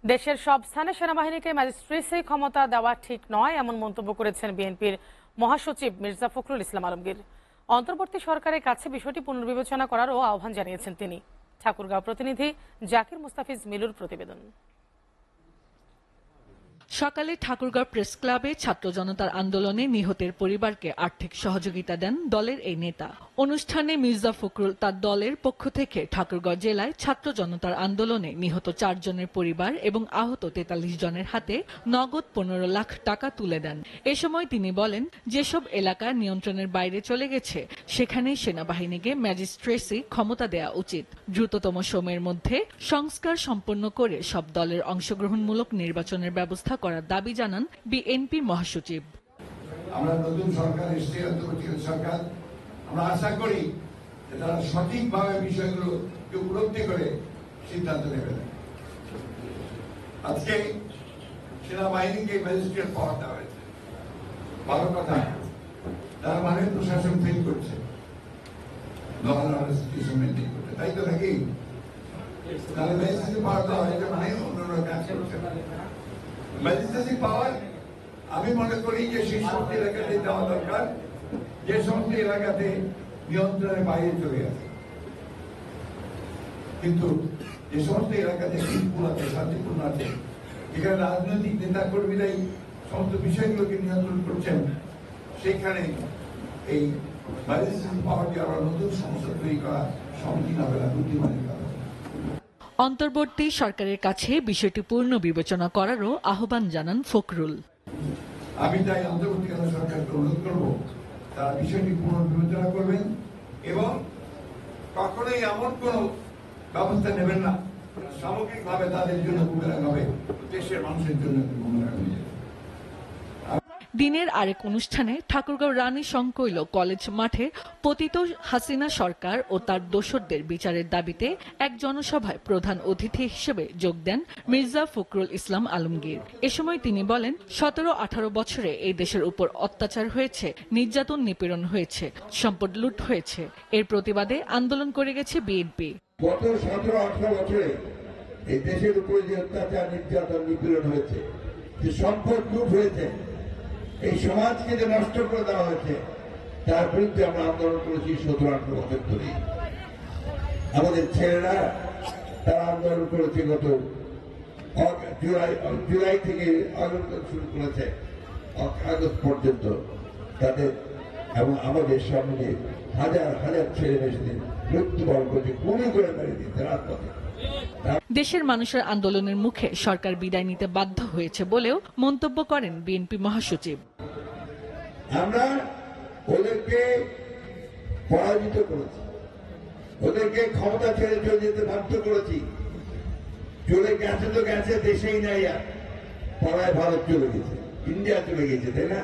দেশের সব স্থানে সেনাবাহিনীকে ম্যাজিস্ট্রেসি ক্ষমতা দেওয়া ঠিক নয় এমন মন্তব্য করেছেন বিএনপির মহাসচিব মির্জা ফখরুল ইসলাম আলমগীর। অন্তর্বর্তী সরকারের কাছে বিষয়টি পুনর্বিবেচনা করারও আহ্বান জানিয়েছেন তিনি। ঠাকুরগাঁও প্রতিনিধি জাকির মুস্তাফিজ মিলুর প্রতিবেদন। সকালে ঠাকুরগাঁও প্রেস ক্লাবে ছাত্র জনতার আন্দোলনে নিহতের পরিবারকে আর্থিক সহযোগিতা দেন দলের এই নেতা। অনুষ্ঠানে মির্জা ফখরুল তার দলের পক্ষ থেকে ঠাকুরগাঁও জেলায় ছাত্র জনতার আন্দোলনে নিহত 4 জনের পরিবার এবং আহত 43 জনের হাতে নগদ 15 লাখ টাকা তুলে দেন। এ সময় তিনি বলেন, যেসব এলাকা নিয়ন্ত্রণের বাইরে চলে গেছে সেখানেই সেনাবাহিনীকে ম্যাজিস্ট্রেসি ক্ষমতা দেওয়া উচিত। দ্রুততম সময়ের মধ্যে সংস্কার সম্পন্ন করে সব দলের অংশগ্রহণমূলক নির্বাচনের ব্যবস্থা করার দাবি জানান বিএনপির মহাসচিব। আমরা নতুন সরকার এসছে, অন্তর্বর্তীকালীন সরকার, আমরা আশা করি যে তারা সঠিকভাবে বিষয়গুলোকে উপলব্ধি করে সিদ্ধান্ত নেবেন। আজকে সেনাবাহিনীকে ম্যাজিস্ট্রেট পাওয়ার দেওয়া হয়েছে, ভালো কথা। তার মানে প্রশাসন ফেল করছে, তাই তো নাকি? তাহলে ম্যাজিস্ট্রেট পাওয়ার দেওয়া হয়েছে মানে অন্যান্য কাজ করছে। ম্যাজিস্ট্রেসি পাওয়ার আমি মনে করি যে সেই সমস্ত এলাকাতে দেওয়া দরকার যে সমস্ত এলাকাতে নিয়ন্ত্রণের বাইরে চলে গেছে, কিন্তু যে সমস্ত এলাকাতে পিসফুল আছে, শান্তিপূর্ণ আছে, যেখানে রাজনৈতিক নেতা কর্মীরাই সমস্ত বিষয়গুলোকে নিয়ন্ত্রণ করছেন, সেখানে এই ম্যাজিস্ট্রেসি পাওয়ার দিয়ে আবার নতুন সমস্যা তৈরি করা সম্মুখীন হবে না, বুদ্ধিমানের কারণে। অন্তর্বর্তী সরকারের কাছে বিষয়টি পূর্ণ বিবেচনা করারও আহ্বান জানান ফখরুল। আমি তাই অন্তর্বর্তীকালীন সরকারকে অনুরোধ করব, তারা বিষয়টি পুনর্বিবেচনা করবেন এবং কখনোই এমন কোন ব্যবস্থা নেবেন না সামগ্রিকভাবে তাদের জন্য বুমেরাং হবে, দেশের মানুষের জন্য বুমেরাং হয়ে যাবে। দিনের আরেক অনুষ্ঠানে ঠাকুরগাঁও রানী সংকৈল কলেজ মাঠে পতিত হাসিনা সরকার ও তার দোসরদের বিচারের দাবিতে এক জনসভায় প্রধান অতিথি হিসেবে যোগ দেন মির্জা ফখরুল ইসলাম আলমগীর। এ সময় তিনি বলেন, 17-18 বছরে এই দেশের উপর অত্যাচার হয়েছে, নির্যাতন নিপীড়ন হয়েছে, সম্পদ লুট হয়েছে। এর প্রতিবাদে আন্দোলন করে গেছে বিএনপি। গত 17-18 বছরে এই দেশের উপরে যে অত্যাচার, নির্যাতন, নিপীড়ন হয়েছে, যে সম্পদ লুট হয়েছে, এই সমাজকে যে নষ্ট করে দেওয়া হয়েছে, তার বিরুদ্ধে আমরা আন্দোলন করেছি 17-18 বছর ধরে। আমাদের ছেলেরা তারা আন্দোলন করেছে গত জুলাই থেকে আন্দোলন শুরু করেছে আগস্ট পর্যন্ত। তাদের এবং আমাদের সামনে হাজার হাজার ছেলে মেয়েদের মৃত্যুবরণ করেছে, গুলি করে মেরে দিয়েছে রাজপথে। দেশের মানুষের আন্দোলনের মুখে সরকার বিদায় নিতে বাধ্য হয়েছে বলেও মন্তব্য করেন বিএনপি মহাসচিব। আমরা ওদেরকে পরাজিত করেছি, ওদেরকে ক্ষমতা ছেড়ে চলে যেতে বাধ্য করেছি। চলে গেছে তো গেছে, দেশেই নাই আর, পড়ায় ভারত চলে গেছে, ইন্ডিয়া চলে গেছে, তাই না?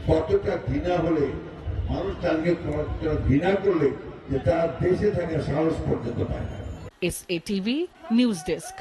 কতটা ঘৃণা হলে মানুষ তাকে ঘৃণা করলে যে তার দেশে থাকার সাহস পর্যন্ত পায় না। SATV news desk.